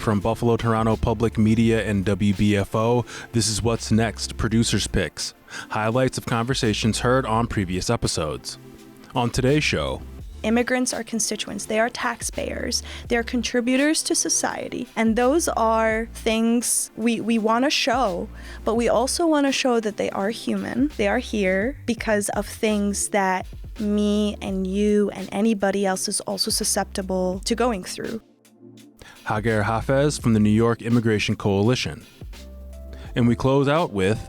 From Buffalo, Toronto Public Media and WBFO, this is What's Next, Producer's Picks. Highlights of conversations heard on previous episodes. On today's show, immigrants are constituents. They are taxpayers. They're contributors to society. And those are things we want to show, but we also want to show that they are human. They are here because of things that me and you and anybody else is also susceptible to going through. Hagar Hafez from the New York Immigration Coalition. And we close out with...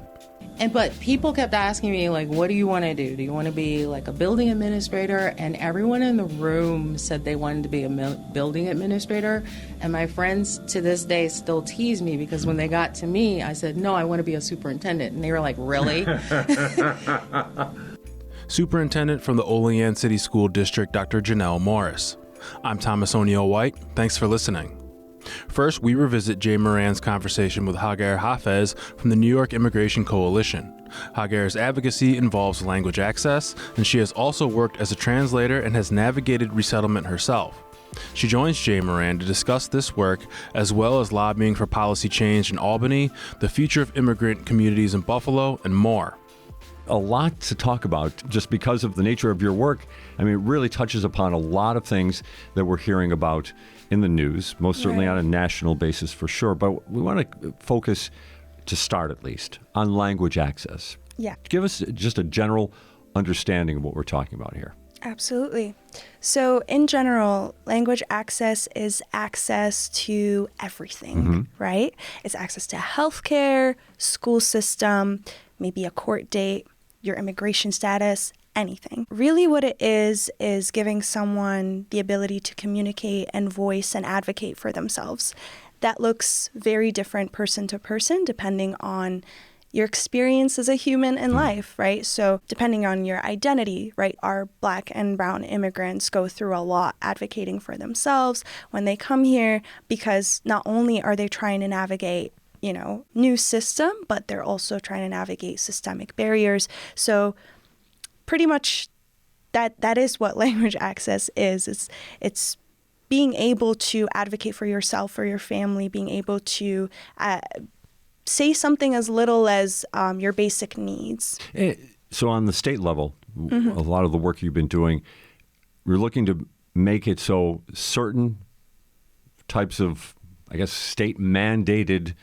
But people kept asking me, like, what do you want to do? Do you want to be like a building administrator? And everyone in the room said they wanted to be a building administrator. And my friends to this day still tease me because when they got to me, I said, no, I want to be a superintendent. And they were like, really? Superintendent from the Olean City School District, Dr. Genelle Morris. I'm Thomas O'Neill White. Thanks for listening. First, we revisit Jay Moran's conversation with Hagar Hafez from the New York Immigration Coalition. Hagar's advocacy involves language access, and she has also worked as a translator and has navigated resettlement herself. She joins Jay Moran to discuss this work, as well as lobbying for policy change in Albany, the future of immigrant communities in Buffalo, and more. A lot to talk about just because of the nature of your work. I mean, it really touches upon a lot of things that we're hearing about in the news, most certainly on a national basis for sure. But we want to focus, to start at least, on language access. Yeah. Give us just a general understanding of what we're talking about here. Absolutely. So in general, language access is access to everything, right? It's access to healthcare, school system, maybe a court date, your immigration status, anything. Really what it is giving someone the ability to communicate and voice and advocate for themselves. That looks very different person to person, depending on your experience as a human in life, right? So depending on your identity, right? Our Black and brown immigrants go through a lot advocating for themselves when they come here, because not only are they trying to navigate new system, but they're also trying to navigate systemic barriers. So pretty much that is what language access is. It's being able to advocate for yourself, for your family, being able to say something as little as your basic needs. So on the state level, a lot of the work you've been doing, you're looking to make it so certain types of, I guess, state mandated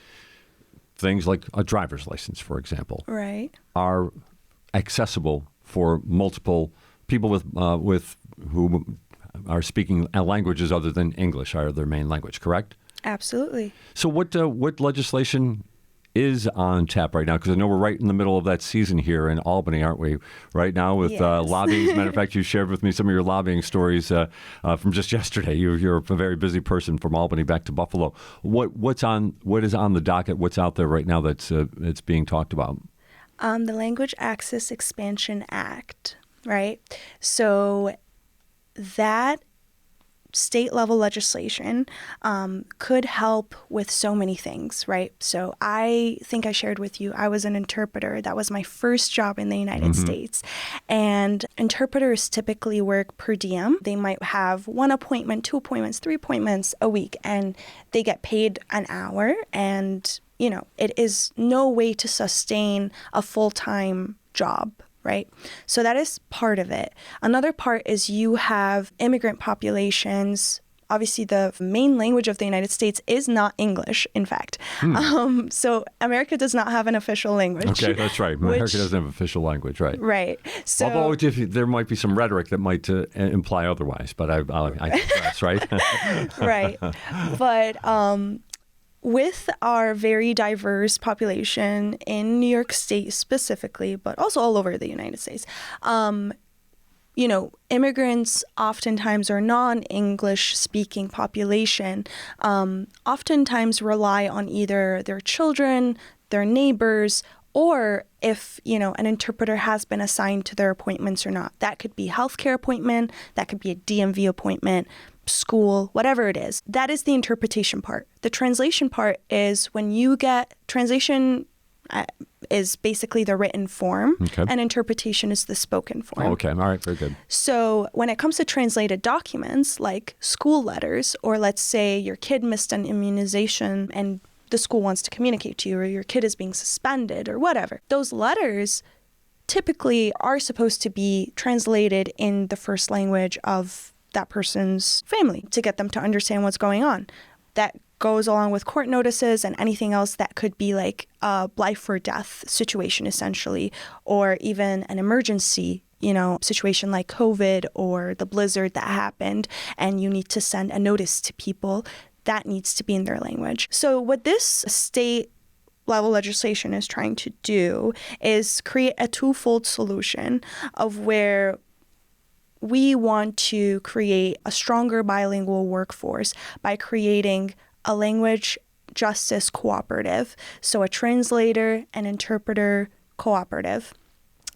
things like a driver's license, for example, right, are accessible for multiple people with who are speaking languages other than English are their main language, correct? Absolutely. So what legislation is on tap right now? Because I know we're right in the middle of that season here in Albany, aren't we? Right now with lobbying. As a matter of fact, you shared with me some of your lobbying stories from just yesterday. You're a very busy person from Albany back to Buffalo. What is on the docket? What's out there right now that's being talked about? The Language Access Expansion Act, right? So that state-level legislation could help with so many things, right? So I think I shared with you, I was an interpreter. That was my first job in the United States. And interpreters typically work per diem. They might have 1 appointment, 2 appointments, 3 appointments a week, and they get paid an hour. And, it is no way to sustain a full-time job, right? So that is part of it. Another part is you have immigrant populations. Obviously, the main language of the United States is not English, in fact. So America does not have an official language. Okay, that's right. America doesn't have official language, right? Right. So, although there might be some rhetoric that might imply otherwise, but I guess, right? Right. But with our very diverse population in New York State specifically, but also all over the United States, immigrants oftentimes are non-English speaking population, oftentimes rely on either their children, their neighbors, or if, an interpreter has been assigned to their appointments or not. That could be healthcare appointment, that could be a DMV appointment, school, whatever it is. That is the interpretation part. The translation part is when you get translation is basically the written form, and interpretation is the spoken form. Oh, okay. All right. Very good. So when it comes to translated documents like school letters, or let's say your kid missed an immunization and the school wants to communicate to you, or your kid is being suspended or whatever, those letters typically are supposed to be translated in the first language of that person's family to get them to understand what's going on. That goes along with court notices and anything else that could be like a life or death situation, essentially, or even an emergency, situation like COVID or the blizzard that happened, and you need to send a notice to people. That needs to be in their language. So what this state level legislation is trying to do is create a twofold solution of where we want to create a stronger bilingual workforce by creating a language justice cooperative, so a translator and interpreter cooperative.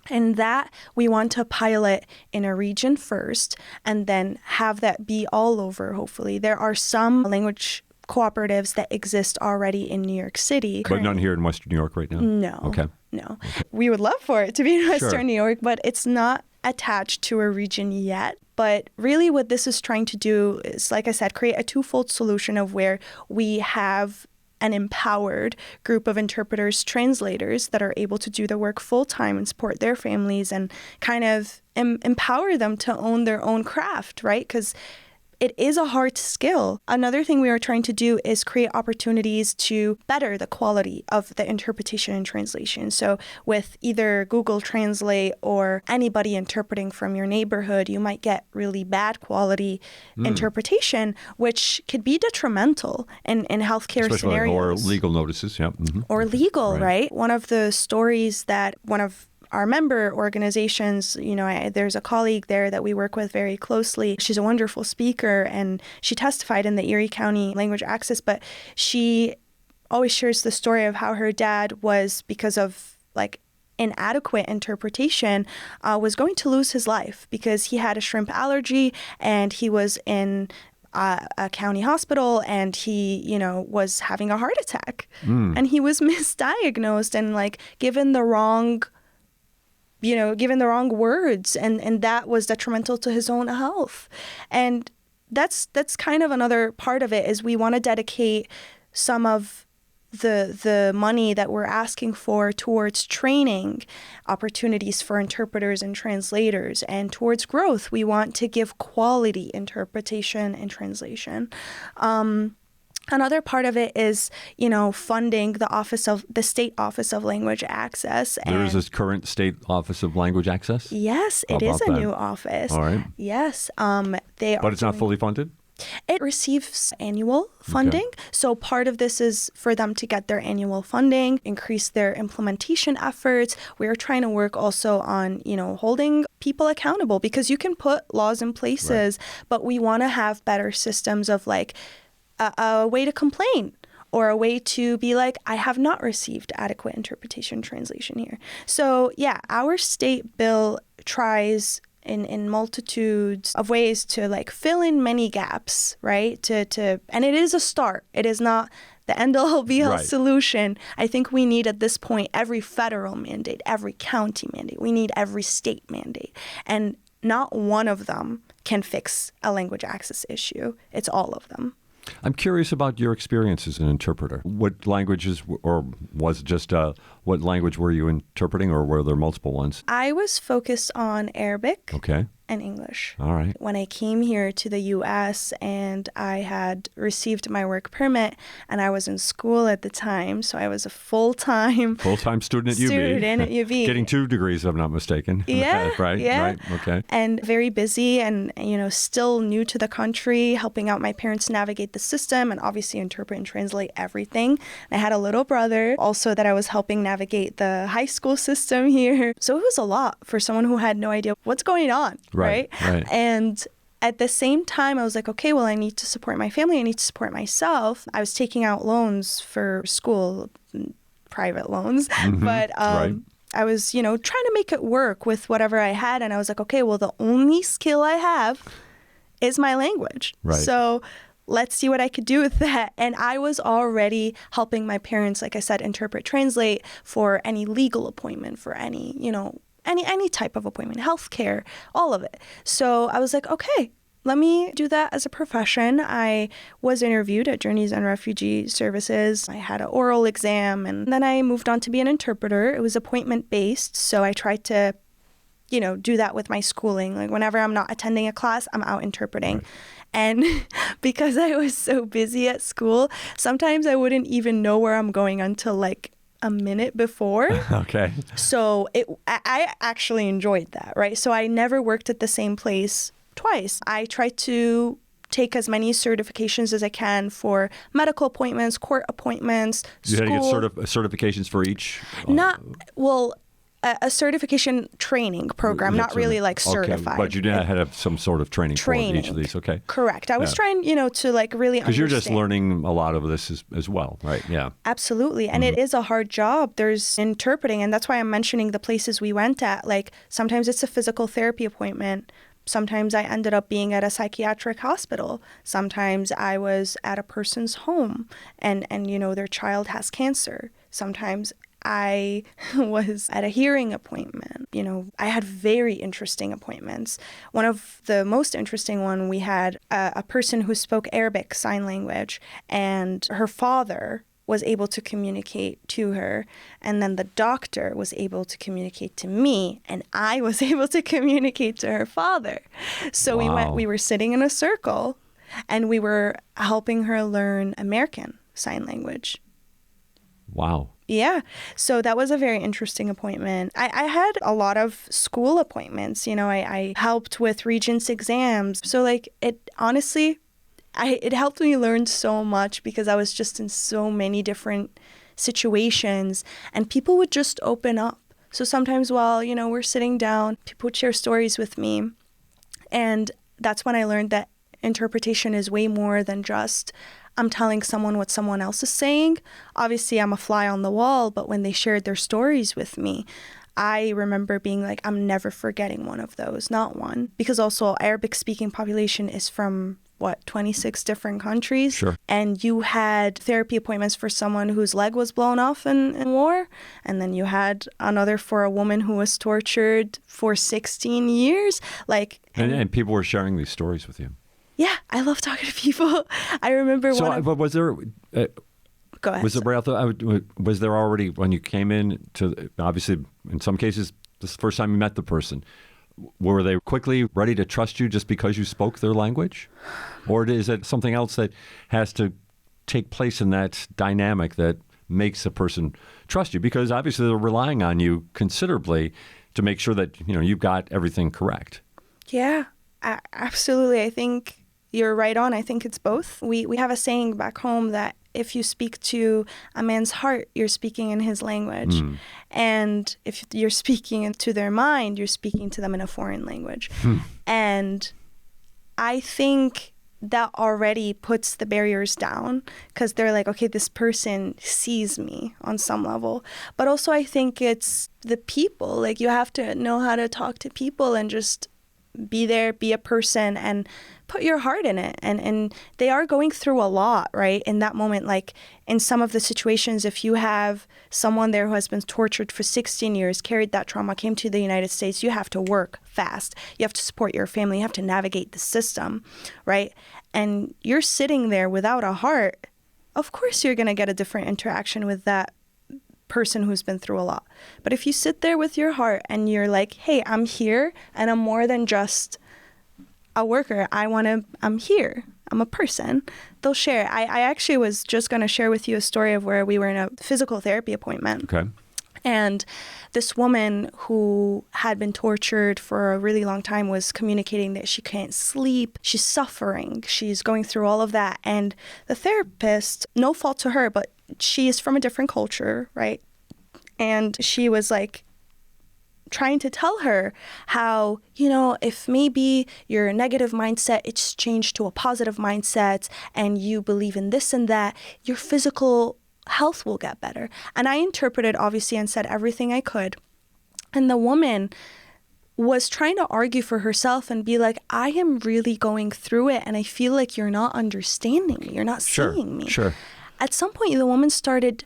And that we want to pilot in a region first and then have that be all over, hopefully. There are some language cooperatives that exist already in New York City. But none here in Western New York right now? No. Okay. No. We would love for it to be in Western Sure. New York, but it's not attached to a region yet. But really what this is trying to do is, like I said, create a twofold solution of where we have an empowered group of interpreters, translators that are able to do the work full-time and support their families and kind of empower them to own their own craft, right? Because it is a hard skill. Another thing we are trying to do is create opportunities to better the quality of the interpretation and translation. So with either Google Translate or anybody interpreting from your neighborhood, you might get really bad quality interpretation, which could be detrimental in healthcare Especially scenarios. or legal notices, yeah. Mm-hmm. Or legal, Right. right? One of the stories that one of our member organizations, there's a colleague there that we work with very closely. She's a wonderful speaker and she testified in the Erie County Language Access, but she always shares the story of how her dad was, because of like inadequate interpretation, was going to lose his life because he had a shrimp allergy and he was in a county hospital and he, was having a heart attack and he was misdiagnosed and like given the wrong words, and that was detrimental to his own health. And that's kind of another part of it, is we want to dedicate some of the money that we're asking for towards training opportunities for interpreters and translators, and towards growth. We want to give quality interpretation and translation. Another part of it is, funding the State Office of Language Access. There is this current State Office of Language Access? Yes, it is a new office. All right. Yes. But it's not fully funded? It receives annual funding. Okay. So part of this is for them to get their annual funding, increase their implementation efforts. We're trying to work also on, holding people accountable, because you can put laws in places, right, but we want to have better systems of like, a way to complain, or a way to be like, I have not received adequate interpretation translation here. So yeah, our state bill tries in multitudes of ways to like fill in many gaps, right? And it is a start. It is not the end-all be-all right solution. I think we need at this point every federal mandate, every county mandate. We need every state mandate. And not one of them can fix a language access issue. It's all of them. I'm curious about your experience as an interpreter. What languages, or was it just what language were you interpreting, or were there multiple ones? I was focused on Arabic. Okay. And English. All right. When I came here to the U.S. and I had received my work permit and I was in school at the time, so I was a full-time student at UB. Getting 2 degrees, if I'm not mistaken. Yeah. Right. Okay. And very busy and, still new to the country, helping out my parents navigate the system and obviously interpret and translate everything. I had a little brother also that I was helping navigate the high school system here. So it was a lot for someone who had no idea what's going on. Right. And at the same time, I was like, okay, well, I need to support my family. I need to support myself. I was taking out loans for school, private loans. Mm-hmm. But I was, trying to make it work with whatever I had. And I was like, okay, well, the only skill I have is my language. Right. So let's see what I could do with that. And I was already helping my parents, like I said, interpret, translate for any legal appointment, for any, any type of appointment, healthcare, all of it. So I was like, okay, let me do that as a profession. I was interviewed at Journeys and Refugee Services. I had an oral exam, and then I moved on to be an interpreter. It was appointment-based, so I tried to, do that with my schooling. Like whenever I'm not attending a class, I'm out interpreting. Right. And because I was so busy at school, sometimes I wouldn't even know where I'm going until like a minute before. Okay. So I actually enjoyed that, right? So I never worked at the same place twice. I try to take as many certifications as I can for medical appointments, court appointments, you school. You had to get certifications for each? A certification training program, not really like certified. Okay, but you did have some sort of training for each of these, okay? Correct. I was trying, to like really understand. Because you're just learning a lot of this as well, right? Yeah. Absolutely. And it is a hard job. There's interpreting, and that's why I'm mentioning the places we went at. Like sometimes it's a physical therapy appointment. Sometimes I ended up being at a psychiatric hospital. Sometimes I was at a person's home and their child has cancer. Sometimes I was at a hearing appointment. I had very interesting appointments. One of the most interesting one, we had a person who spoke Arabic sign language, and her father was able to communicate to her, and then the doctor was able to communicate to me, and I was able to communicate to her father. So we were sitting in a circle, and we were helping her learn American Sign Language. Wow. Yeah. So that was a very interesting appointment. I had a lot of school appointments. I helped with Regents exams. So like it honestly, it helped me learn so much because I was just in so many different situations and people would just open up. So sometimes while, we're sitting down, people would share stories with me. And that's when I learned that interpretation is way more than just I'm telling someone what someone else is saying. Obviously, I'm a fly on the wall, but when they shared their stories with me, I remember being like, I'm never forgetting one of those, not one. Because also Arabic-speaking population is from, 26 different countries? Sure. And you had therapy appointments for someone whose leg was blown off in war. And then you had another for a woman who was tortured for 16 years. And people were sharing these stories with you. Yeah, I love talking to people. I remember but was there... Go ahead. Was there already, when you came in to, obviously, in some cases, this is the first time you met the person, were they quickly ready to trust you just because you spoke their language? Or is it something else that has to take place in that dynamic that makes a person trust you? Because obviously they're relying on you considerably to make sure that, you've got everything correct. Yeah, absolutely. I think you're right on. I think it's both. We have a saying back home that if you speak to a man's heart, you're speaking in his language. Mm. And if you're speaking to their mind, you're speaking to them in a foreign language. And I think that already puts the barriers down because they're like, okay, this person sees me on some level. But also I think it's the people. Like you have to know how to talk to people and just be there, be a person, and put your heart in it. And they are going through a lot, right? In that moment, like in some of the situations, if you have someone there who has been tortured for 16 years, carried that trauma, came to the United States, you have to work fast. You have to support your family. You have to navigate the system, right? And you're sitting there without a heart. Of course, you're going to get a different interaction with that person who's been through a lot. But if you sit there with your heart and you're like, hey, I'm here and I'm more than just a worker. I'm here. I'm a person. They'll share. I actually was just going to share with you a story of where we were in a physical therapy appointment. Okay. And this woman who had been tortured for a really long time was communicating that she can't sleep. She's suffering. She's going through all of that. And the therapist, no fault to her, but she is from a different culture, right? And she was like trying to tell her how, if maybe your negative mindset, it's changed to a positive mindset and you believe in this and that, your physical health will get better. And I interpreted, obviously, and said everything I could. And the woman was trying to argue for herself and be like, I am really going through it, and I feel like you're not understanding me. You're not seeing me. Sure. At some point, the woman started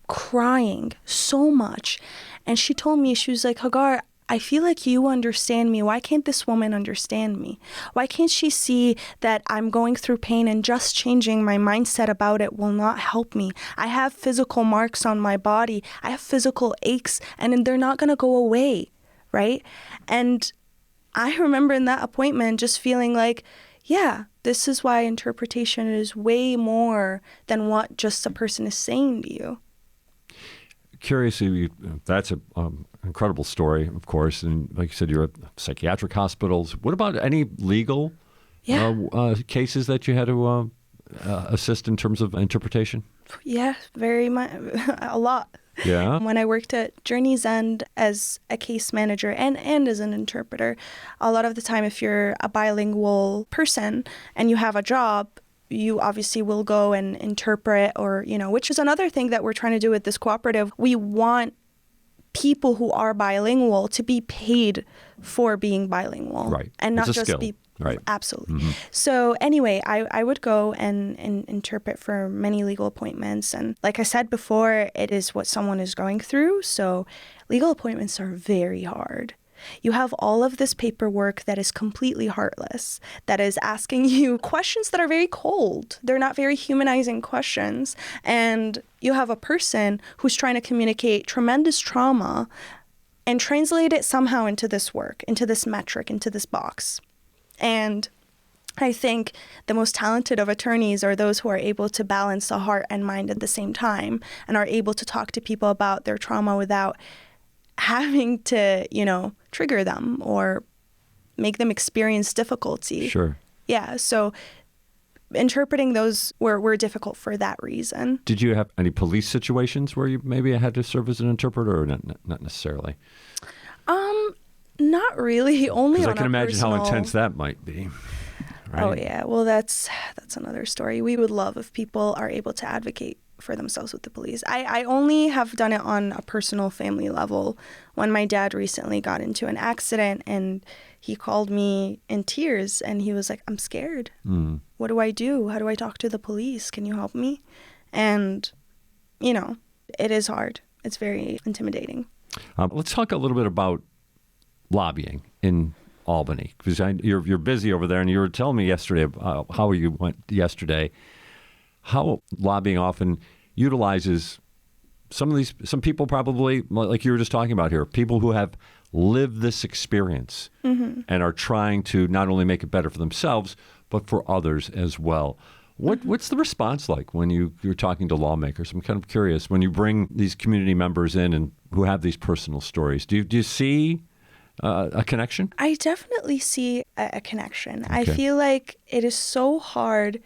crying so much. And she told me, she was like, Hagar, I feel like you understand me. Why can't this woman understand me? Why can't she see that I'm going through pain and just changing my mindset about it will not help me? I have physical marks on my body. I have physical aches, and they're not going to go away. Right? And I remember in that appointment just feeling like, yeah, this is why interpretation is way more than what just a person is saying to you. Curiously, that's an incredible story, of course. And like you said, you're at psychiatric hospitals. What about any legal cases that you had to assist in terms of interpretation? Yeah, very much, a lot. Yeah. When I worked at Journey's End as a case manager and as an interpreter, a lot of the time if you're a bilingual person and you have a job, you obviously will go and interpret, or, which is another thing that we're trying to do with this cooperative. We want people who are bilingual to be paid for being bilingual. Right. And not it's a just skill. be Right. Absolutely. Mm-hmm. So anyway, I would go and interpret for many legal appointments. And like I said before, it is what someone is going through. So legal appointments are very hard. You have all of this paperwork that is completely heartless, that is asking you questions that are very cold. They're not very humanizing questions. And you have a person who's trying to communicate tremendous trauma and translate it somehow into this work, into this metric, into this box. And I think the most talented of attorneys are those who are able to balance the heart and mind at the same time and are able to talk to people about their trauma without having to, trigger them or make them experience difficulty. Sure. Yeah. So interpreting those were difficult for that reason. Did you have any police situations where you maybe had to serve as an interpreter, or not necessarily? Not really. Only on I can imagine personal... how intense that might be. Right? Oh yeah. Well, that's another story. We would love if people are able to advocate for themselves with the police. I only have done it on a personal family level. When my dad recently got into an accident and he called me in tears and he was like, I'm scared. What do I do? How do I talk to the police? Can you help me? And, it is hard. It's very intimidating. Let's talk a little bit about lobbying in Albany, because you're busy over there, and you were telling me yesterday how you went yesterday, how lobbying often utilizes some people, probably like you were just talking about here, people who have lived this experience and are trying to not only make it better for themselves but for others as well. What's the response like when you're talking to lawmakers? I'm kind of curious, when you bring these community members in and who have these personal stories, do you see a connection? I definitely see a connection. Okay. I feel like it is so hard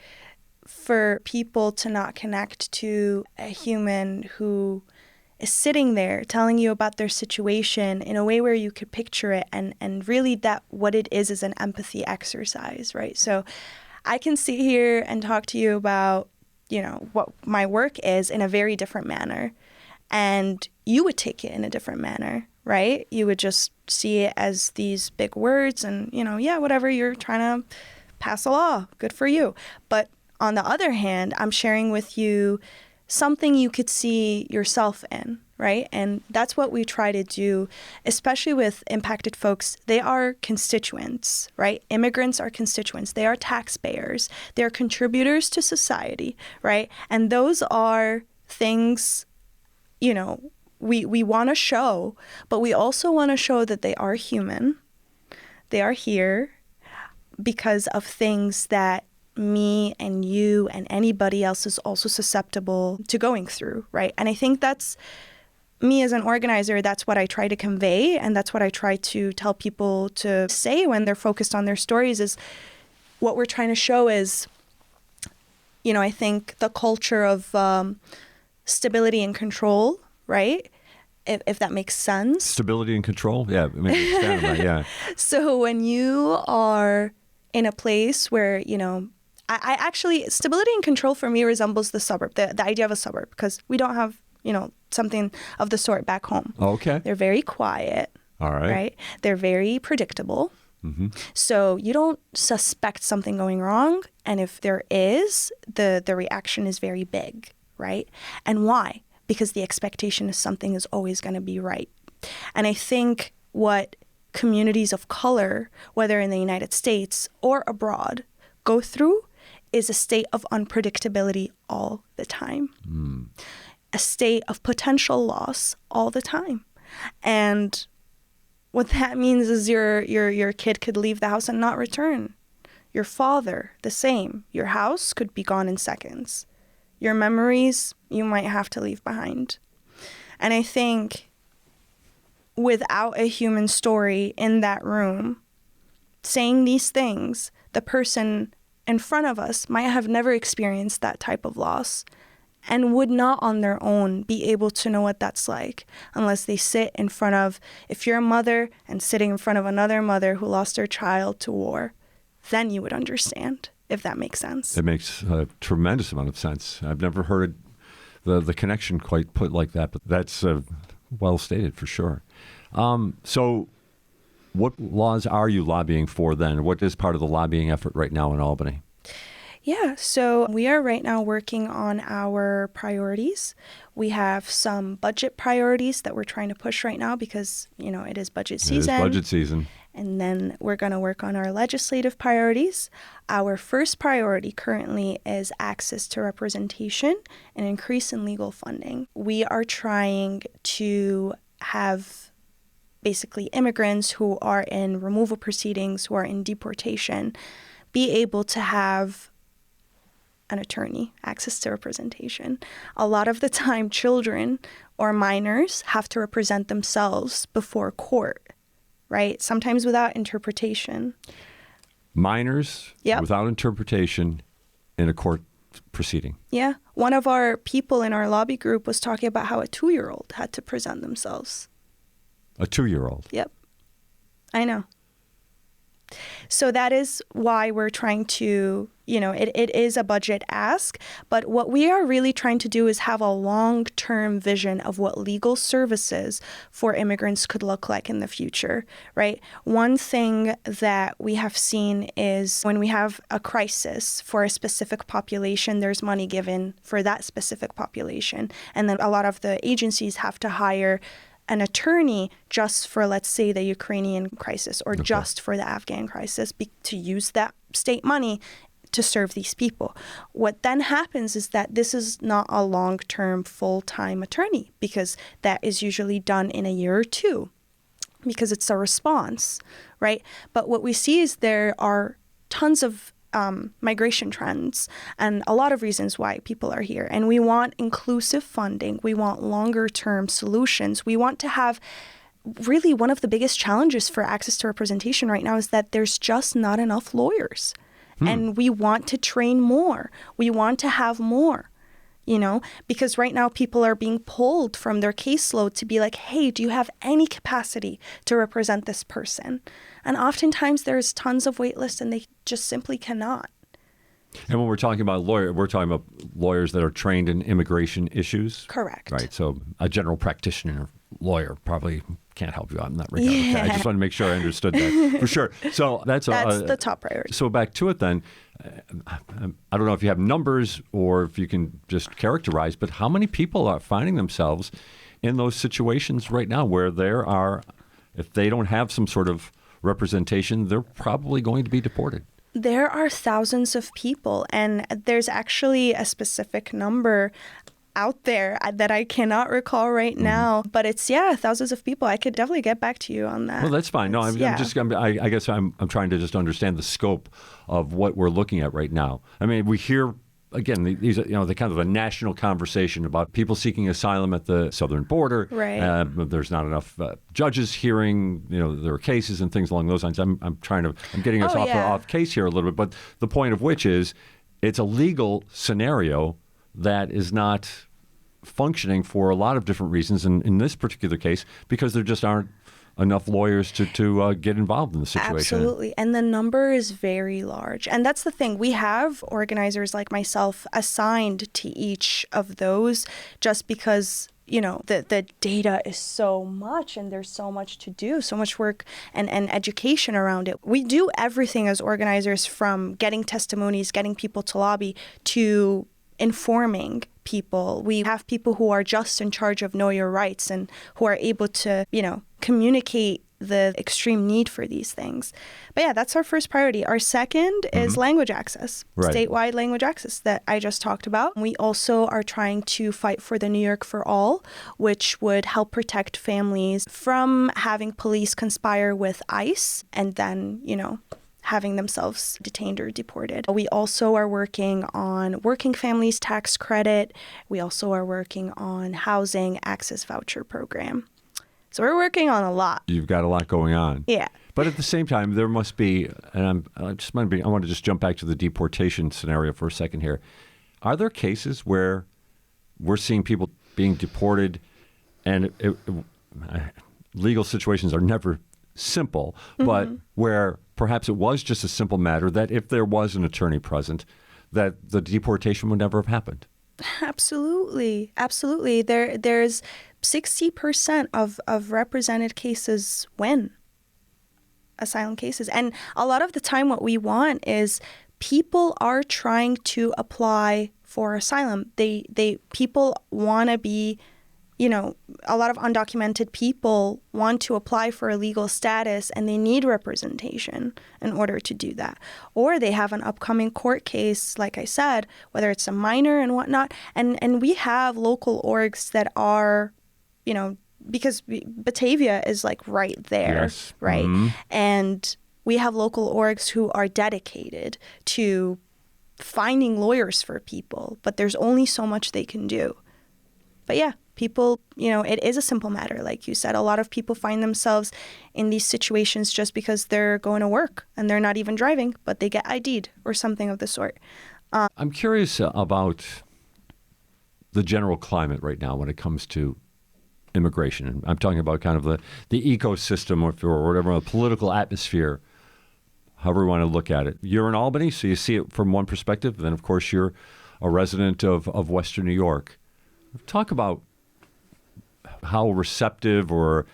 for people to not connect to a human who is sitting there telling you about their situation in a way where you could picture it, and really that what it is an empathy exercise, right? So I can sit here and talk to you about, what my work is in a very different manner, and you would take it in a different manner, right? You would just see it as these big words and, whatever, you're trying to pass a law, good for you. But on the other hand, I'm sharing with you something you could see yourself in, right? And that's what we try to do, especially with impacted folks. They are constituents, right? Immigrants are constituents. They are taxpayers. They're contributors to society, right? And those are things, we want to show, but we also want to show that they are human. They are here because of things that me and you and anybody else is also susceptible to going through, right? And I think that's me as an organizer, that's what I try to convey, and that's what I try to tell people to say when they're focused on their stories, is what we're trying to show is, I think the culture of stability and control, right? If that makes sense. Stability and control? Yeah, expand on that, yeah. So when you are in a place where, I actually, stability and control for me resembles the suburb, the idea of a suburb, because we don't have, something of the sort back home. Okay. They're very quiet. All right. Right? They're very predictable. So you don't suspect something going wrong. And if there is, the reaction is very big, right? And why? Because the expectation is something is always going to be right. And I think what communities of color, whether in the United States or abroad, go through is a state of unpredictability all the time. A state of potential loss all the time. And what that means is your kid could leave the house and not return. Your father, the same. Your house could be gone in seconds. Your memories, you might have to leave behind. And I think without a human story in that room saying these things, the person in front of us might have never experienced that type of loss and would not on their own be able to know what that's like unless they sit in front of, if you're a mother and sitting in front of another mother who lost their child to war, then you would understand, if that makes sense. It makes a tremendous amount of sense. I've never heard the connection quite put like that, but that's well stated for sure. So what laws are you lobbying for then? What is part of the lobbying effort right now in Albany? Yeah, so we are right now working on our priorities. We have some budget priorities that we're trying to push right now because, it is budget season. It is budget season. And then we're going to work on our legislative priorities. Our first priority currently is access to representation and increase in legal funding. We are trying to have basically immigrants who are in removal proceedings, who are in deportation, be able to have an attorney, access to representation. A lot of the time, children or minors have to represent themselves before court, right? Sometimes without interpretation. Minors without interpretation in a court proceeding. Yeah. One of our people in our lobby group was talking about how a 2-year-old had to present themselves. A 2-year-old? Yep. I know. So that is why we're trying to, it is a budget ask, but what we are really trying to do is have a long-term vision of what legal services for immigrants could look like in the future, right? One thing that we have seen is when we have a crisis for a specific population, there's money given for that specific population. And then a lot of the agencies have to hire an attorney just for, let's say, the Ukrainian crisis or just for the Afghan crisis to use that state money to serve these people. What then happens is that this is not a long-term full-time attorney because that is usually done in a year or two because it's a response, right? But what we see is there are tons of migration trends and a lot of reasons why people are here. And we want inclusive funding. We want longer term solutions. We want to have really one of the biggest challenges for access to representation right now is that there's just not enough lawyers. And we want to train more. We want to have more, because right now people are being pulled from their caseload to be like, hey, do you have any capacity to represent this person? And oftentimes there's tons of wait lists and they just simply cannot. And when we're talking about we're talking about lawyers that are trained in immigration issues? Correct. Right. So a general practitioner lawyer probably can't help you out in that regard. Yeah. Okay. I just want to make sure I understood that for sure. So that's the top priority. So back to it then. I don't know if you have numbers or if you can just characterize, but how many people are finding themselves in those situations right now where if they don't have some sort of representation, they're probably going to be deported? There are thousands of people, and there's actually a specific number out there that I cannot recall right now, but it's thousands of people. I could definitely get back to you on that. Well, that's fine. No, I guess I'm trying to just understand the scope of what we're looking at right now. I mean, we hear again these the kind of a national conversation about people seeking asylum at the southern border. Right. There's not enough judges hearing their cases and things along those lines. I'm getting us off case here a little bit, but the point of which is it's a legal scenario that is not functioning for a lot of different reasons. And in this particular case, because there just aren't enough lawyers to get involved in the situation. Absolutely. And the number is very large. And that's the thing. We have organizers like myself assigned to each of those just because the data is so much, and there's so much to do, so much work and education around it. We do everything as organizers, from getting testimonies, getting people to lobby, to informing people. We have people who are just in charge of Know Your Rights and who are able to, communicate the extreme need for these things. But yeah, that's our first priority. Our second is language access, statewide language access that I just talked about. We also are trying to fight for the New York for All, which would help protect families from having police conspire with ICE and then, having themselves detained or deported. We also are working on working families tax credit. We also are working on housing access voucher program. So we're working on a lot. You've got a lot going on. Yeah. But at the same time, there must be, and I want to just jump back to the deportation scenario for a second here. Are there cases where we're seeing people being deported, and legal situations are never simple, but where perhaps it was just a simple matter that if there was an attorney present, that the deportation would never have happened? Absolutely. Absolutely. There's 60% of represented cases win, asylum cases. And a lot of the time what we want is people are trying to apply for asylum. People want to be, a lot of undocumented people want to apply for a legal status, and they need representation in order to do that. Or they have an upcoming court case, like I said, whether it's a minor and whatnot. And we have local orgs that are, because Batavia is like right there, yes. right? And we have local orgs who are dedicated to finding lawyers for people, but there's only so much they can do. But yeah, people, it is a simple matter. Like you said, a lot of people find themselves in these situations just because they're going to work and they're not even driving, but they get ID'd or something of the sort. I'm curious about the general climate right now when it comes to immigration. And I'm talking about kind of the ecosystem or whatever, the political atmosphere, however you want to look at it. You're in Albany, so you see it from one perspective. Then, of course, you're a resident of Western New York. Talk about how receptive or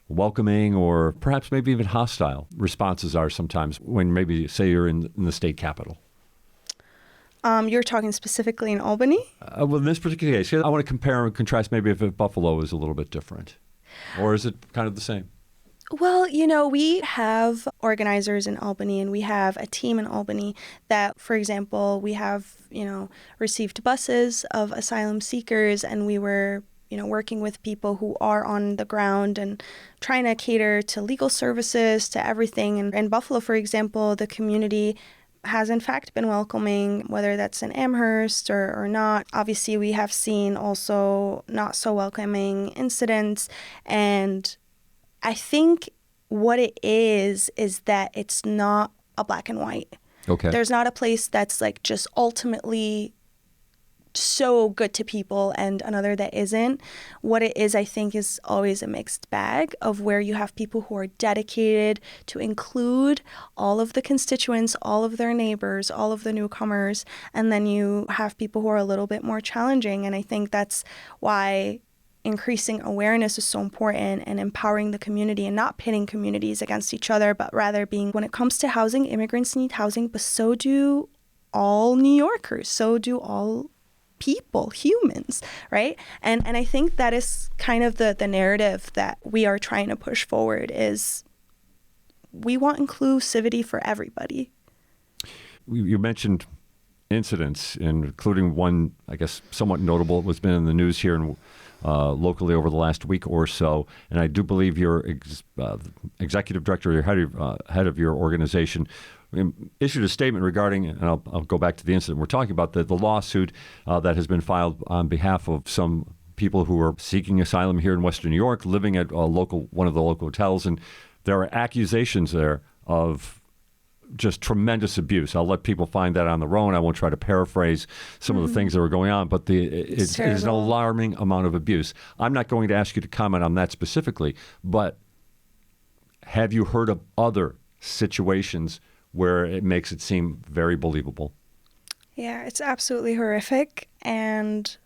welcoming or perhaps maybe even hostile responses are sometimes when maybe, say, you're in the state capitol. You're talking specifically in Albany? Well, in this particular case, I want to compare and contrast maybe if Buffalo is a little bit different. Or is it kind of the same? Well, we have organizers in Albany, and we have a team in Albany that, for example, we have, received buses of asylum seekers, and we were, working with people who are on the ground and trying to cater to legal services, to everything. And in Buffalo, for example, the community has in fact been welcoming, whether that's in Amherst or not. Obviously, we have seen also not so welcoming incidents, and I think what it is that it's not a black and white. Okay. There's not a place that's like just ultimately so good to people and another that isn't. What it is, I think, is always a mixed bag of where you have people who are dedicated to include all of the constituents, all of their neighbors, all of the newcomers, and then you have people who are a little bit more challenging. And I think that's why increasing awareness is so important, and empowering the community and not pitting communities against each other, but rather being, when it comes to housing, immigrants need housing, but so do all New Yorkers, so do all people, humans, right? And I think that is kind of the narrative that we are trying to push forward, is we want inclusivity for everybody. You mentioned incidents, including one, I guess, somewhat notable. It was been in the news here in locally over the last week or so, and I do believe you're executive director, or head of your organization, issued a statement regarding, and I'll go back to the incident. We're talking about the lawsuit that has been filed on behalf of some people who are seeking asylum here in Western New York, living at one of the local hotels, and there are accusations there of just tremendous abuse. I'll let people find that on their own. I won't try to paraphrase some of the things that were going on, but it is an alarming amount of abuse. I'm not going to ask you to comment on that specifically, but have you heard of other situations where it makes it seem very believable? Yeah, it's absolutely horrific. And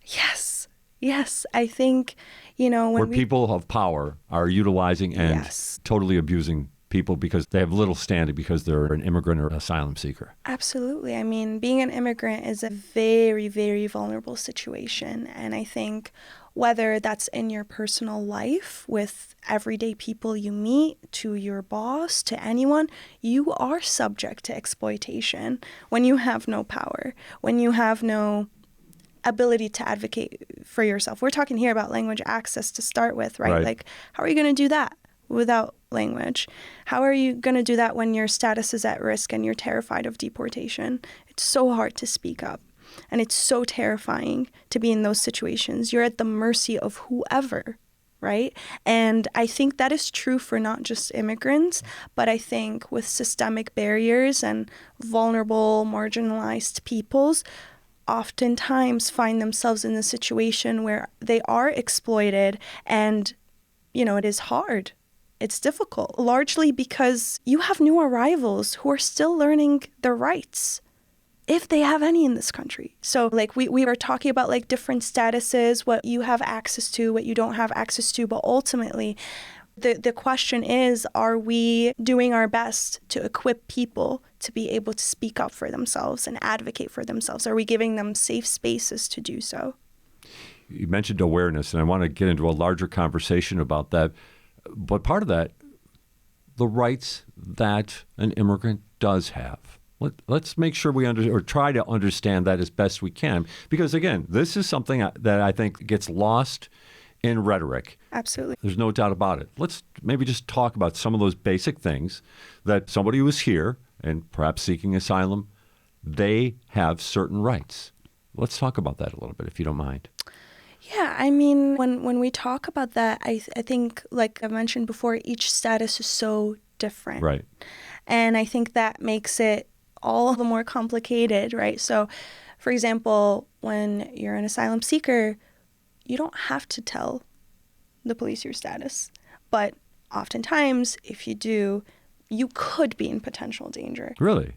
yes, Yes, I think, when where people of power are utilizing and totally abusing people because they have little standing because they're an immigrant or an asylum seeker. Absolutely. I mean, being an immigrant is a very, very vulnerable situation. And I think whether that's in your personal life with everyday people you meet, to your boss, to anyone, you are subject to exploitation when you have no power, when you have no ability to advocate for yourself. We're talking here about language access to start with, right? Like, how are you going to do that without language? How are you going to do that when your status is at risk and you're terrified of deportation? It's so hard to speak up. And it's so terrifying to be in those situations. You're at the mercy of whoever, right? And I think that is true for not just immigrants, but I think with systemic barriers and vulnerable, marginalized peoples, oftentimes find themselves in the situation where they are exploited and, it is hard. It's difficult, largely because you have new arrivals who are still learning their rights, if they have any in this country. So we were talking about different statuses, what you have access to, what you don't have access to, but ultimately the question is, are we doing our best to equip people to be able to speak up for themselves and advocate for themselves? Are we giving them safe spaces to do so? You mentioned awareness, and I want to get into a larger conversation about that. But part of that, the rights that an immigrant does have. Let's make sure we or try to understand that as best we can. Because, again, this is something that I think gets lost in rhetoric. Absolutely. There's no doubt about it. Let's maybe just talk about some of those basic things that somebody who is here and perhaps seeking asylum, they have certain rights. Let's talk about that a little bit, if you don't mind. Yeah, I mean, when we talk about that, I think, like I mentioned before, each status is so different. Right. And I think that makes it all the more complicated, right? So, for example, when you're an asylum seeker, you don't have to tell the police your status. But oftentimes, if you do, you could be in potential danger. Really?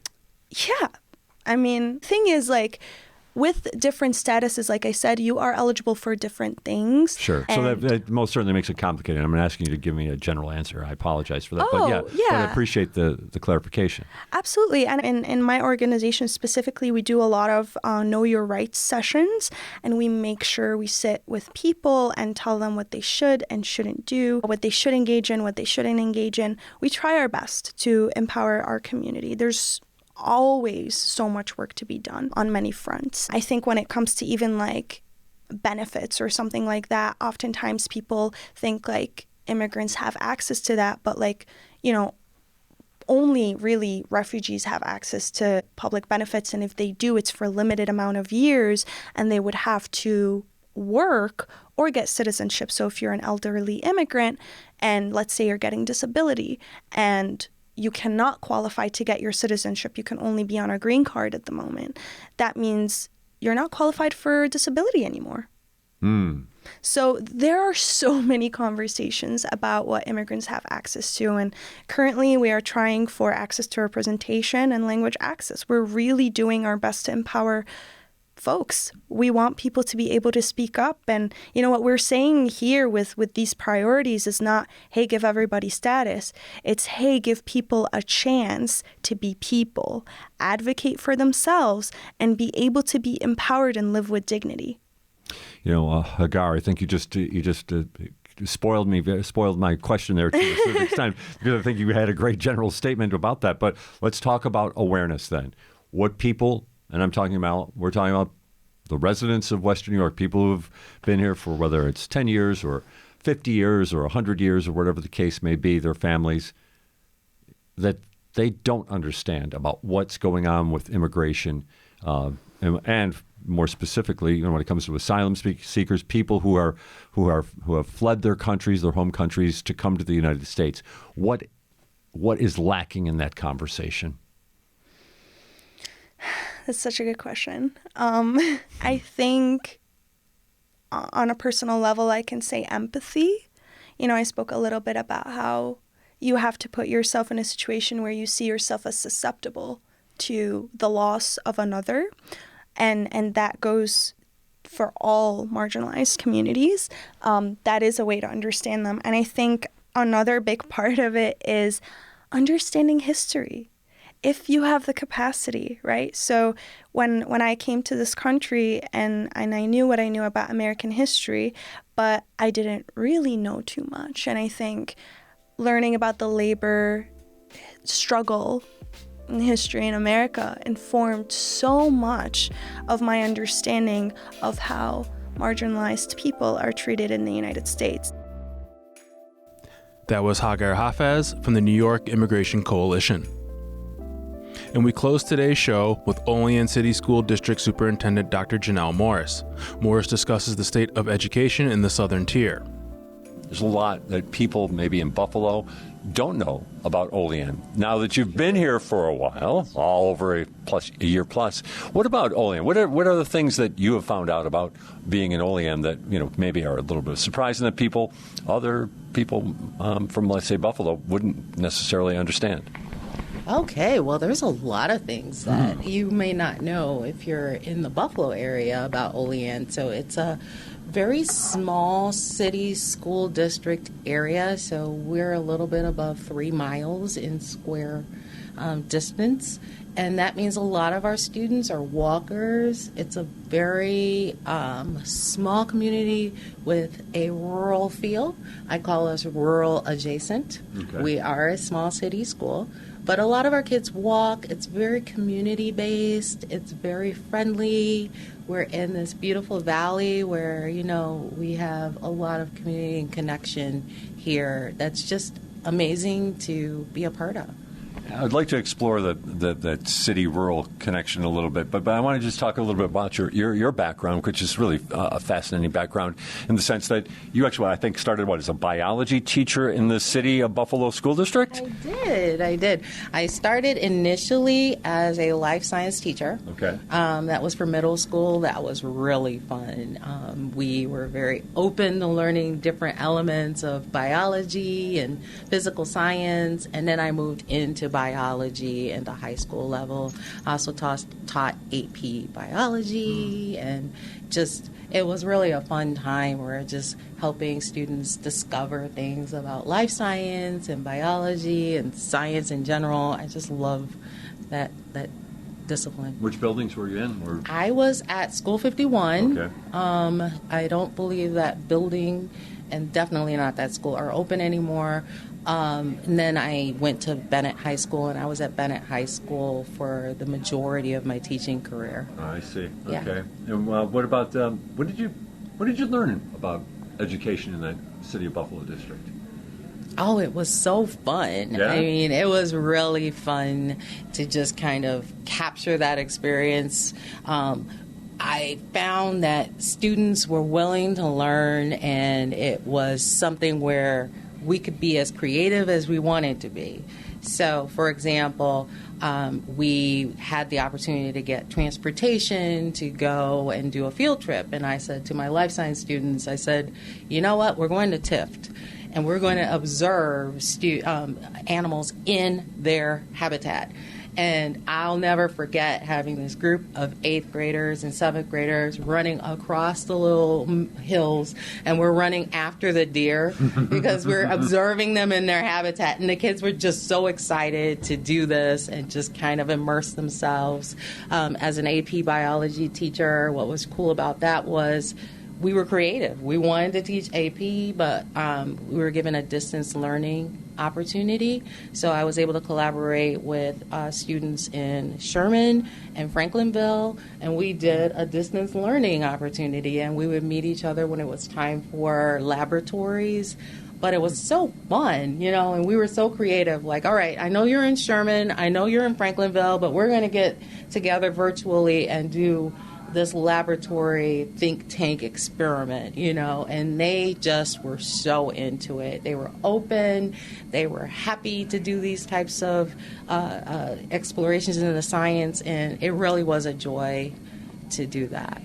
Yeah. I mean, thing is, with different statuses, like I said, you are eligible for different things. Sure. So that most certainly makes it complicated. I'm asking you to give me a general answer. I apologize for that. But I appreciate the clarification. Absolutely. And in my organization specifically, we do a lot of Know Your Rights sessions, and we make sure we sit with people and tell them what they should and shouldn't do, what they should engage in, what they shouldn't engage in. We try our best to empower our community. There's always so much work to be done on many fronts. I think when it comes to even benefits or something like that, oftentimes people think immigrants have access to that, but only really refugees have access to public benefits, and if they do, it's for a limited amount of years, and they would have to work or get citizenship. So if you're an elderly immigrant and let's say you're getting disability and you cannot qualify to get your citizenship, you can only be on a green card at the moment, that means you're not qualified for disability anymore. So there are so many conversations about what immigrants have access to, and currently we are trying for access to representation and language access. We're really doing our best to empower folks. We want people to be able to speak up, and what we're saying here with these priorities is not, hey, give everybody status. It's, hey, give people a chance to be people, advocate for themselves, and be able to be empowered and live with dignity. Hagar, I think you just spoiled my question there to a certain extent, because I think you had a great general statement about that. But let's talk about awareness then. What people, and we're talking about the residents of Western New York, people who've been here for whether it's 10 years or 50 years or 100 years or whatever the case may be, their families, that they don't understand about what's going on with immigration, and more specifically, when it comes to asylum seekers, people who have fled their countries, their home countries, to come to the United States. What is lacking in that conversation? That's such a good question. I think on a personal level, I can say empathy. I spoke a little bit about how you have to put yourself in a situation where you see yourself as susceptible to the loss of another. And that goes for all marginalized communities, that is a way to understand them. And I think another big part of it is understanding history. If you have the capacity, right? So when I came to this country and I knew what I knew about American history, but I didn't really know too much. And I think learning about the labor struggle and history in America informed so much of my understanding of how marginalized people are treated in the United States. That was Hagar Hafez from the New York Immigration Coalition. And we close today's show with Olean City School District Superintendent Dr. Genelle Morris. Morris discusses the state of education in the Southern Tier. There's a lot that people maybe in Buffalo don't know about Olean. Now that you've been here for a while, all over a year plus, what about Olean? What are the things that you have found out about being in Olean that maybe are a little bit surprising that other people from, let's say, Buffalo wouldn't necessarily understand? Okay, well, there's a lot of things that you may not know if you're in the Buffalo area about Olean. So it's a very small city school district area. So we're a little bit above 3 miles in square distance. And that means a lot of our students are walkers. It's a very small community with a rural feel. I call us rural adjacent. Okay. We are a small city school. But a lot of our kids walk. It's very community-based. It's very friendly. We're in this beautiful valley where, we have a lot of community and connection here. That's just amazing to be a part of. I'd like to explore that city-rural connection a little bit, but I want to just talk a little bit about your background, which is really a fascinating background in the sense that you actually, I think, started, as a biology teacher in the city of Buffalo School District? I did. I started initially as a life science teacher. Okay. That was for middle school. That was really fun. We were very open to learning different elements of biology and physical science, and then I moved into biology at the high school level. I also taught AP biology, and it was really a fun time. We're just helping students discover things about life science and biology and science in general. I just love that discipline. Which buildings were you in? I was at School 51. Okay. I don't believe that building and definitely not that school are open anymore. And then I went to Bennett High School, and I was at Bennett High School for the majority of my teaching career. Oh, I see. Yeah. Okay. And what about what did you learn about education in that city of Buffalo district? Oh, it was so fun. Yeah? I mean, it was really fun to just kind of capture that experience. I found that students were willing to learn, and it was something where we could be as creative as we wanted to be. So, for example, we had the opportunity to get transportation to go and do a field trip. And I said to my life science students, I said, you know what, we're going to Tift, and we're going to observe animals in their habitat. And I'll never forget having this group of 8th graders and 7th graders running across the little hills, and we're running after the deer because we're observing them in their habitat. And the kids were just so excited to do this and just kind of immerse themselves. As an AP biology teacher, what was cool about that was we were creative. We wanted to teach AP, but we were given a distance learning opportunity. So I was able to collaborate with students in Sherman and Franklinville, and we did a distance learning opportunity, and we would meet each other when it was time for laboratories. But it was so fun, and we were so creative. Like, all right, I know you're in Sherman, I know you're in Franklinville, but we're going to get together virtually and do this laboratory think tank experiment, and they just were so into it. They were open. They were happy to do these types of explorations in the science, and it really was a joy to do that.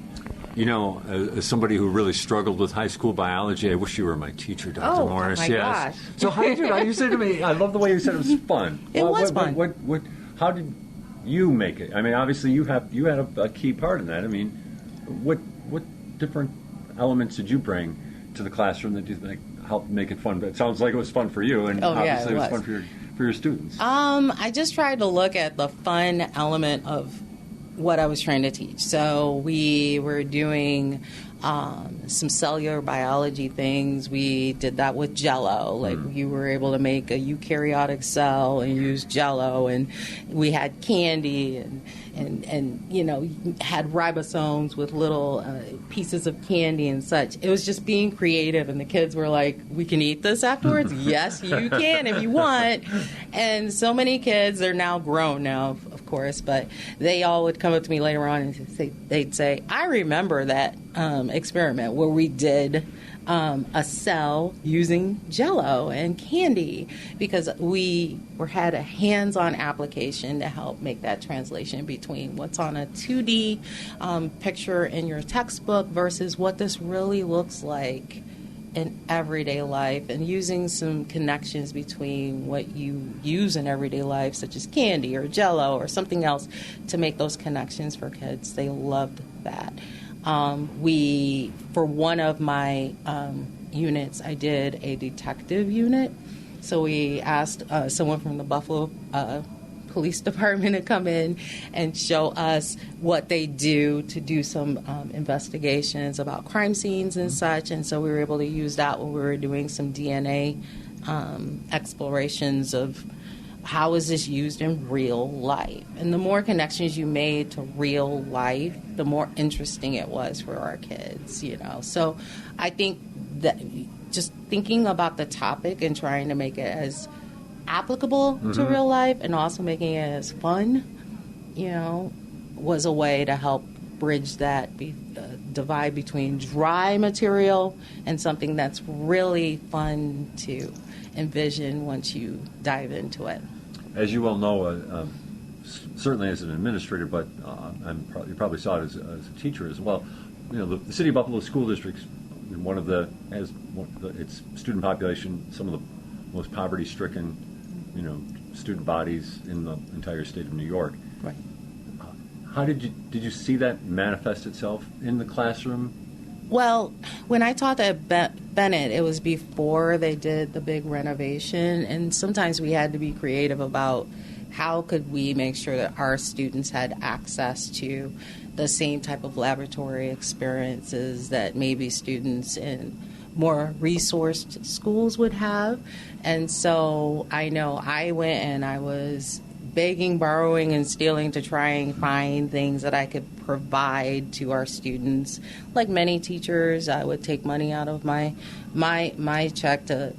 As somebody who really struggled with high school biology, I wish you were my teacher, Dr. Morris. Oh, my gosh. So how did you say to me, I love the way you said it was fun. It was fun. How did you make it? I mean, obviously you had a key part in that. I mean, what different elements did you bring to the classroom that you think helped make it fun? But it sounds like it was fun for you, and obviously it was fun for your students. I just tried to look at the fun element of what I was trying to teach. So we were doing some cellular biology things. We did that with Jello. Like you were able to make a eukaryotic cell and use Jello, and we had candy and had ribosomes with little pieces of candy and such. It was just being creative, and the kids were like, "We can eat this afterwards." Yes, you can if you want. And so many kids, they're now grown now, of course, but they all would come up to me later on and they'd say, "I remember that experiment where we did a cell using Jello and candy," because we had a hands-on application to help make that translation between what's on a 2D picture in your textbook versus what this really looks like in everyday life, and using some connections between what you use in everyday life, such as candy or Jello or something else, to make those connections for kids. They loved that. For one of my units, I did a detective unit. So we asked someone from the Buffalo Police Department to come in and show us what they do to do some investigations about crime scenes and such. And so we were able to use that when we were doing some DNA explorations of how is this used in real life. And the more connections you made to real life, the more interesting it was for our kids, So I think that just thinking about the topic and trying to make it as applicable to real life and also making it as fun, was a way to help bridge that divide between dry material and something that's really fun to envision once you dive into it. As you well know, certainly as an administrator, but you probably saw it as a teacher as well. The City of Buffalo School District's its student population, some of the most poverty-stricken, student bodies in the entire state of New York. Right. How did you see that manifest itself in the classroom? Well, when I taught at Bennett, it was before they did the big renovation, and sometimes we had to be creative about how could we make sure that our students had access to the same type of laboratory experiences that maybe students in more resourced schools would have. And so I know I went and I was begging, borrowing, and stealing to try and find things that I could provide to our students. Like many teachers, I would take money out of my check to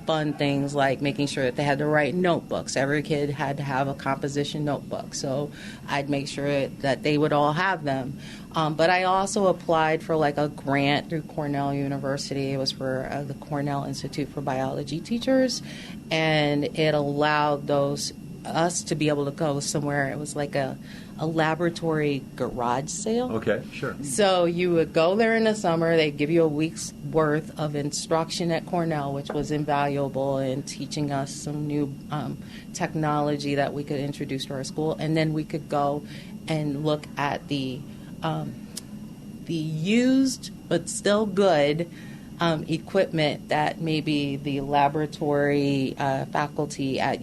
fund things like making sure that they had the right notebooks. Every kid had to have a composition notebook, so I'd make sure that they would all have them. But I also applied for like a grant through Cornell University. It was for the Cornell Institute for Biology Teachers, and it allowed us to be able to go somewhere. It was like a laboratory garage sale. Okay, sure. So you would go there in the summer. They'd give you a week's worth of instruction at Cornell, which was invaluable in teaching us some new technology that we could introduce to our school. And then we could go and look at the used but still good equipment that maybe the laboratory faculty at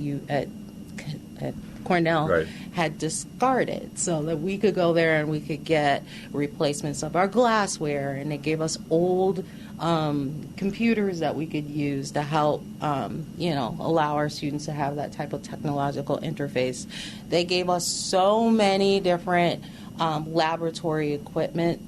Cornell right. had discarded, so that we could go there and we could get replacements of our glassware, and they gave us old computers that we could use to help allow our students to have that type of technological interface. They gave us so many different laboratory equipment.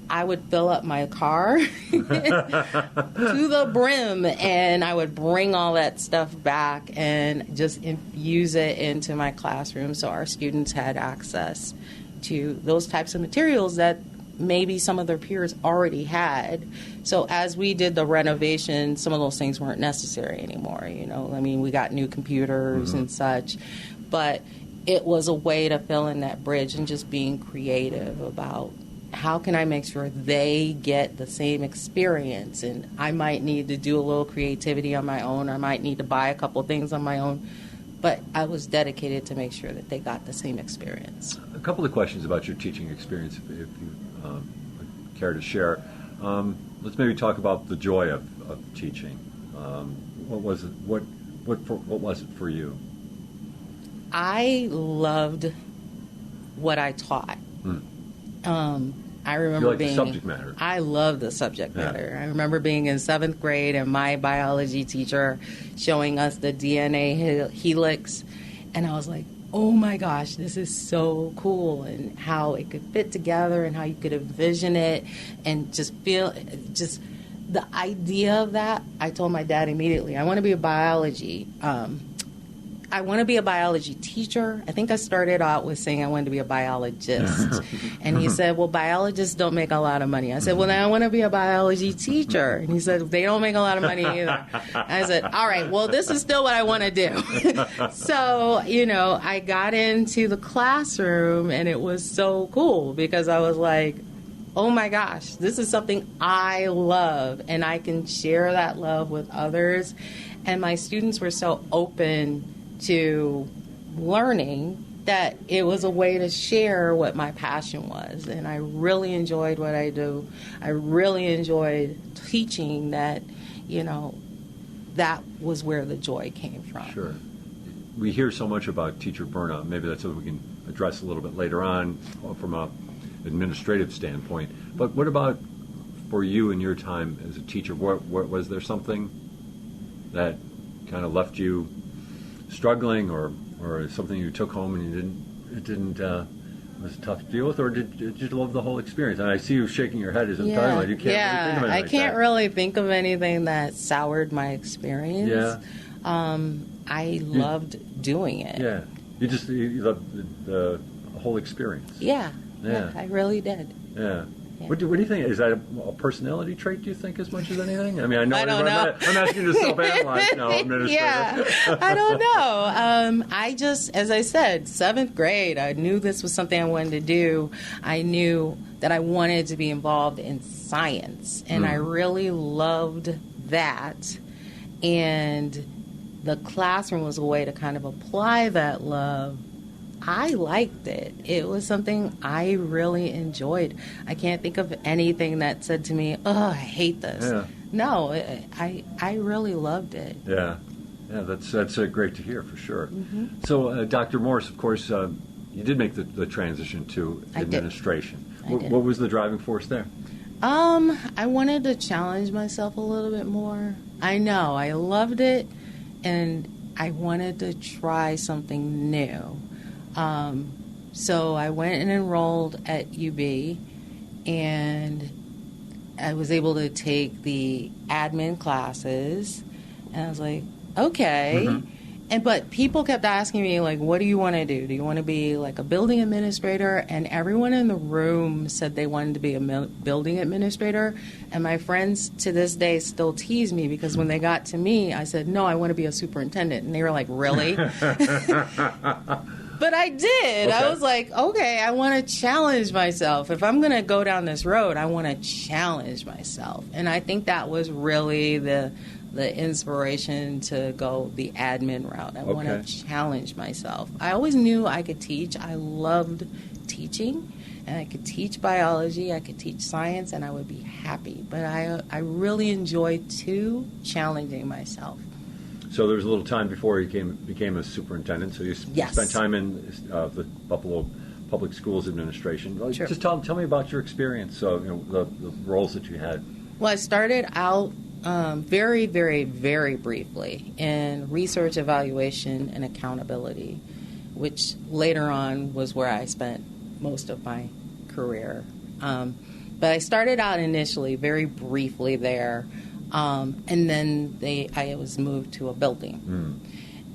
I would fill up my car to the brim, and I would bring all that stuff back and just infuse it into my classroom so our students had access to those types of materials that maybe some of their peers already had. So as we did the renovation, some of those things weren't necessary anymore. We got new computers and such, but it was a way to fill in that bridge and just being creative about how can I make sure they get the same experience? And I might need to do a little creativity on my own. I might need to buy a couple things on my own. But I was dedicated to make sure that they got the same experience. A couple of questions about your teaching experience, if you care to share. Let's maybe talk about the joy of teaching. What was it? What was it for you? I loved what I taught. I remember you like being the subject matter. I love the subject matter. I remember being in 7th grade and my biology teacher showing us the DNA helix, and I was like, oh my gosh, this is so cool, and how it could fit together and how you could envision it and just feel just the idea of that. I told my dad immediately, I want to be a biology teacher. I think I started out with saying I wanted to be a biologist. And he said, well, biologists don't make a lot of money. I said, well, then I want to be a biology teacher. And he said, they don't make a lot of money either. And I said, all right, well, this is still what I want to do. So, I got into the classroom, and it was so cool because I was like, oh my gosh, this is something I love, and I can share that love with others. And my students were so open to learning that it was a way to share what my passion was. And I really enjoyed what I do. I really enjoyed teaching that, that was where the joy came from. Sure. We hear so much about teacher burnout. Maybe that's something we can address a little bit later on from a administrative standpoint. But what about for you in your time as a teacher? Was there something that kind of left you struggling, or something you took home and was tough to deal with, or did you love the whole experience? And I see you shaking your head as I'm talking about. You can't really think of anything. I can't really think of anything that soured my experience. Yeah. I loved doing it. Yeah. You loved the whole experience. Yeah. I really did. Yeah. What do you think? Is that a personality trait, do you think, as much as anything? I mean, I don't know. I'm asking you to self-analyze now, administrator. Yeah, I don't know. I just, as I said, 7th grade, I knew this was something I wanted to do. I knew that I wanted to be involved in science, and I really loved that. And the classroom was a way to kind of apply that love. I liked it. It was something I really enjoyed. I can't think of anything that said to me, oh, I hate this. Yeah. No, I really loved it. Yeah. Yeah, that's great to hear, for sure. Mm-hmm. So, Dr. Morris, of course, you did make the transition to administration. What was the driving force there? I wanted to challenge myself a little bit more. I know, I loved it, and I wanted to try something new. So I went and enrolled at UB, and I was able to take the admin classes, and I was like, okay. Mm-hmm. But people kept asking me, like, what do you want to do? Do you want to be like a building administrator? And everyone in the room said they wanted to be a building administrator. And my friends to this day still tease me because when they got to me, I said, no, I want to be a superintendent. And they were like, really? But I did. Okay. I was like, okay, I want to challenge myself. If I'm going to go down this road, I want to challenge myself. And I think that was really the inspiration to go the admin route. I want to challenge myself. I always knew I could teach. I loved teaching, and I could teach biology, I could teach science, and I would be happy. But I really enjoyed challenging myself. So there was a little time before you became a superintendent. So you spent time in the Buffalo Public Schools Administration. Sure. Just tell me about your experience. So the roles that you had. Well, I started out very, very, very briefly in research, evaluation, and accountability, which later on was where I spent most of my career. But I started out initially very briefly there. And then I was moved to a building.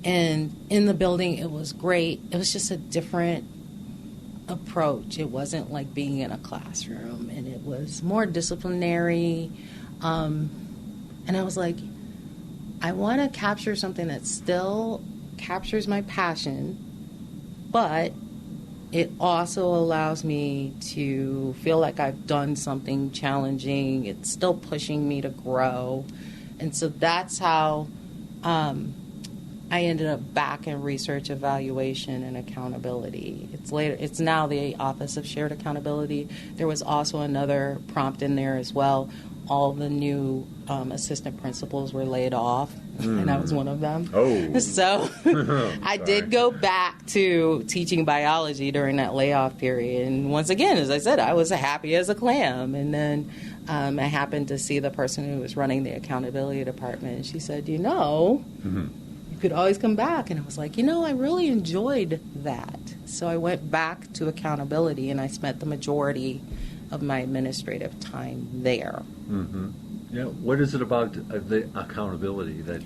And in the building, it was great. It was just a different approach. It wasn't like being in a classroom, and it was more disciplinary. And I was like, I want to capture something that still captures my passion, but it also allows me to feel like I've done something challenging. It's still pushing me to grow. And so that's how I ended up back in research evaluation and accountability. It's now the Office of Shared Accountability. There was also another prompt in there as well. All the new assistant principals were laid off, and I was one of them. Oh. So I did go back to teaching biology during that layoff period. And once again, as I said, I was happy as a clam. And then I happened to see the person who was running the accountability department, and she said, you could always come back. And I was like, I really enjoyed that. So I went back to accountability, and I spent the majority of my administrative time there. Mm-hmm. Yeah, what is it about the accountability that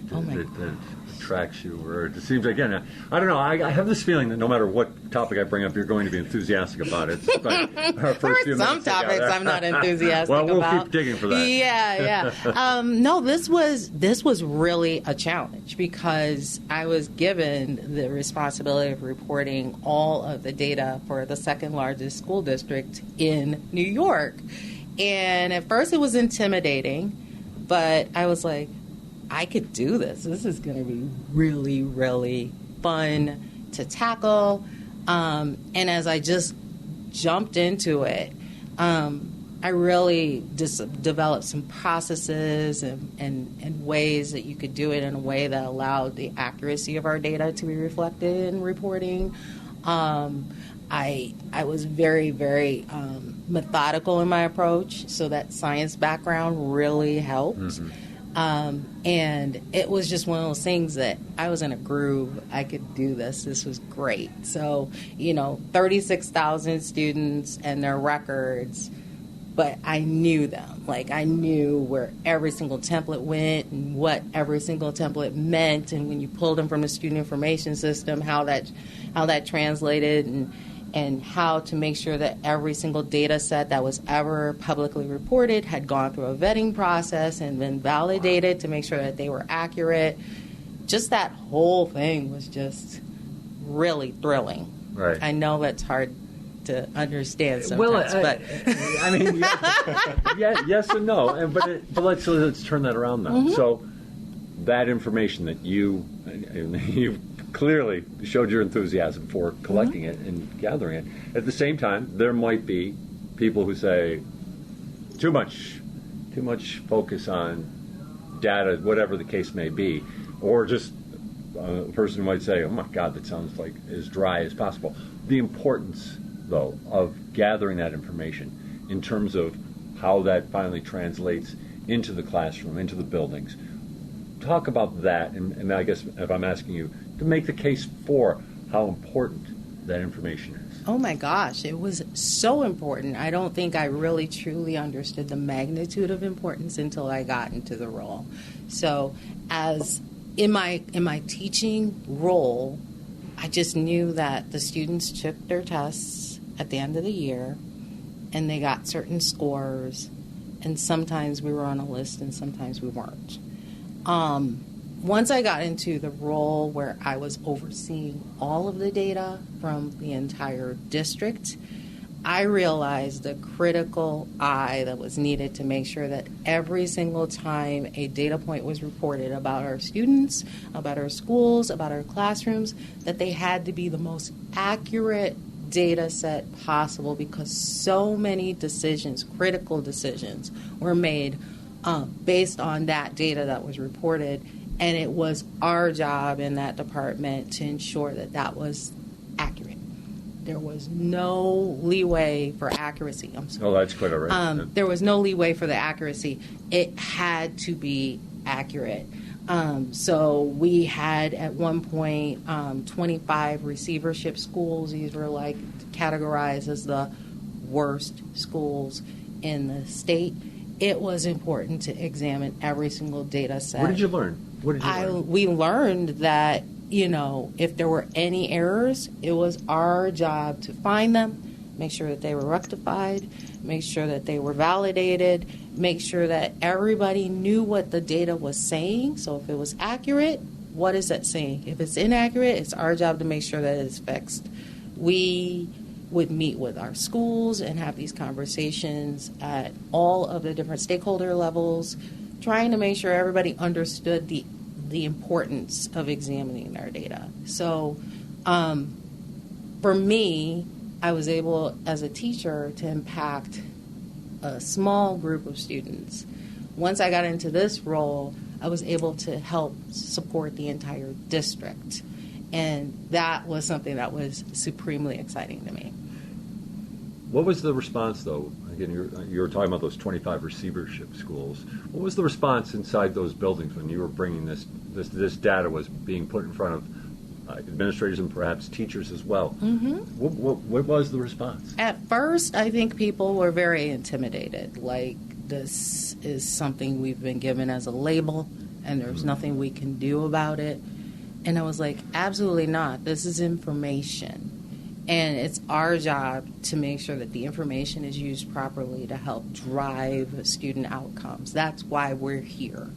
attracts you? Or it seems, again, I don't know, I have this feeling that no matter what topic I bring up, you're going to be enthusiastic about it. There are some topics I'm not enthusiastic about. Well, we'll about. keep digging for that. Yeah. No, this was really a challenge, because I was given the responsibility of reporting all of the data for the second largest school district in New York. And at first it was intimidating, but I was like, I could do this. This is going to be really, really fun to tackle. And as I just jumped into it, I really just developed some processes and ways that you could do it in a way that allowed the accuracy of our data to be reflected in reporting. I was very, very methodical in my approach, so that science background really helped. Mm-hmm. And it was just one of those things that I was in a groove. I could do this. This was great. So, 36,000 students and their records, but I knew them. Like, I knew where every single template went and what every single template meant, and when you pulled them from the student information system, how that translated, and how to make sure that every single data set that was ever publicly reported had gone through a vetting process and been validated to make sure that they were accurate. Just that whole thing was just really thrilling. Right. I know that's hard to understand sometimes, but I mean, yes and no. But let's turn that around now. Mm-hmm. So that information that you clearly showed your enthusiasm for collecting it and gathering it. At the same time, there might be people who say too much focus on data, whatever the case may be, or just a person who might say, oh my God, that sounds like as dry as possible. The importance, though, of gathering that information in terms of how that finally translates into the classroom, into the buildings. Talk about that, and I guess if I'm asking you to make the case for how important that information is. Oh my gosh, it was so important. I don't think I really truly understood the magnitude of importance until I got into the role. So as in my teaching role, I just knew that the students took their tests at the end of the year and they got certain scores, and sometimes we were on a list and sometimes we weren't. Once I got into the role where I was overseeing all of the data from the entire district, I realized the critical eye that was needed to make sure that every single time a data point was reported about our students, about our schools, about our classrooms, that they had to be the most accurate data set possible, because so many decisions, critical decisions, were made based on that data that was reported. And it was our job in that department to ensure that that was accurate. There was no leeway for accuracy. I'm sorry. Oh, that's quite all right. There was no leeway for the accuracy. It had to be accurate. So we had at one point 25 receivership schools. These were like categorized as the worst schools in the state. It was important to examine every single data set. What did you learn? We learned that, if there were any errors, it was our job to find them, make sure that they were rectified, make sure that they were validated, make sure that everybody knew what the data was saying. So if it was accurate, what is that saying? If it's inaccurate, it's our job to make sure that it's fixed. We would meet with our schools and have these conversations at all of the different stakeholder levels, trying to make sure everybody understood the the importance of examining their data. So for me, I was able, as a teacher, to impact a small group of students. Once I got into this role, I was able to help support the entire district. And that was something that was supremely exciting to me. What was the response, though? Again, you were talking about those 25 receivership schools. What was the response inside those buildings when you were bringing this data was being put in front of administrators and perhaps teachers as well? Mm-hmm. What was the response? At first, I think people were very intimidated. Like, this is something we've been given as a label, and there's nothing we can do about it. And I was like, absolutely not. This is information. And it's our job to make sure that the information is used properly to help drive student outcomes. That's why we're here.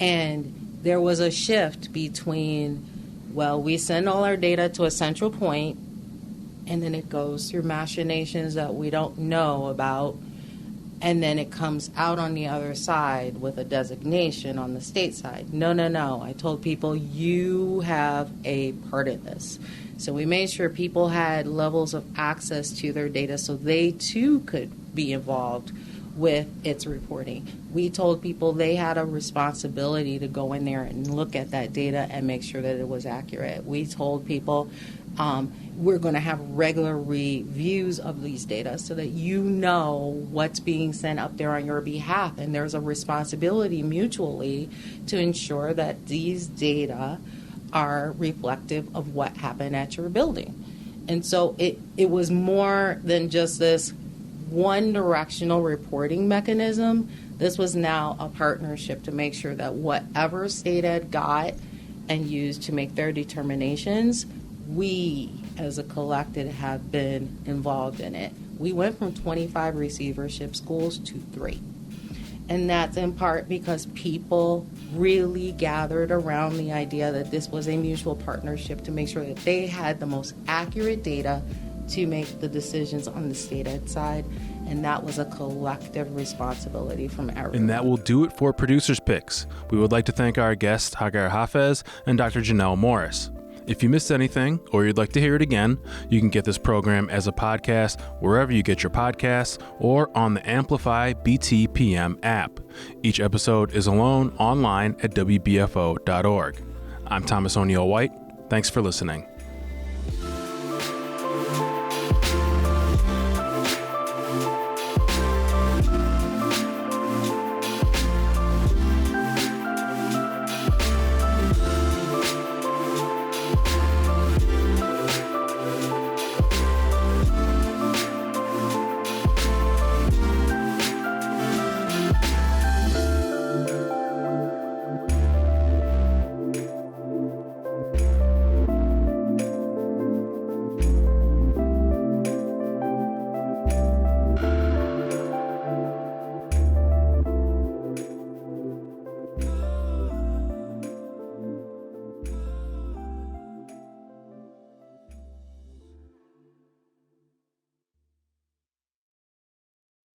And there was a shift between, well, we send all our data to a central point, and then it goes through machinations that we don't know about, and then it comes out on the other side with a designation on the state side. No. I told people, you have a part in this. So we made sure people had levels of access to their data so they too could be involved with its reporting. We told people they had a responsibility to go in there and look at that data and make sure that it was accurate. We told people we're going to have regular reviews of these data so that you know what's being sent up there on your behalf. And there's a responsibility mutually to ensure that these data are reflective of what happened at your building. And so it was more than just this one directional reporting mechanism. This was now a partnership to make sure that whatever state ed got and used to make their determinations, we as a collective have been involved in it. We went from 25 receivership schools to 3. And that's in part because people really gathered around the idea that this was a mutual partnership to make sure that they had the most accurate data to make the decisions on the state ed side. And that was a collective responsibility from everyone. And that will do it for Producer's Picks. We would like to thank our guests, Hagar Hafez and Dr. Genelle Morris. If you missed anything or you'd like to hear it again, you can get this program as a podcast wherever you get your podcasts or on the Amplify BTPM app. Each episode is alone online at WBFO.org. I'm Thomas O'Neill White. Thanks for listening.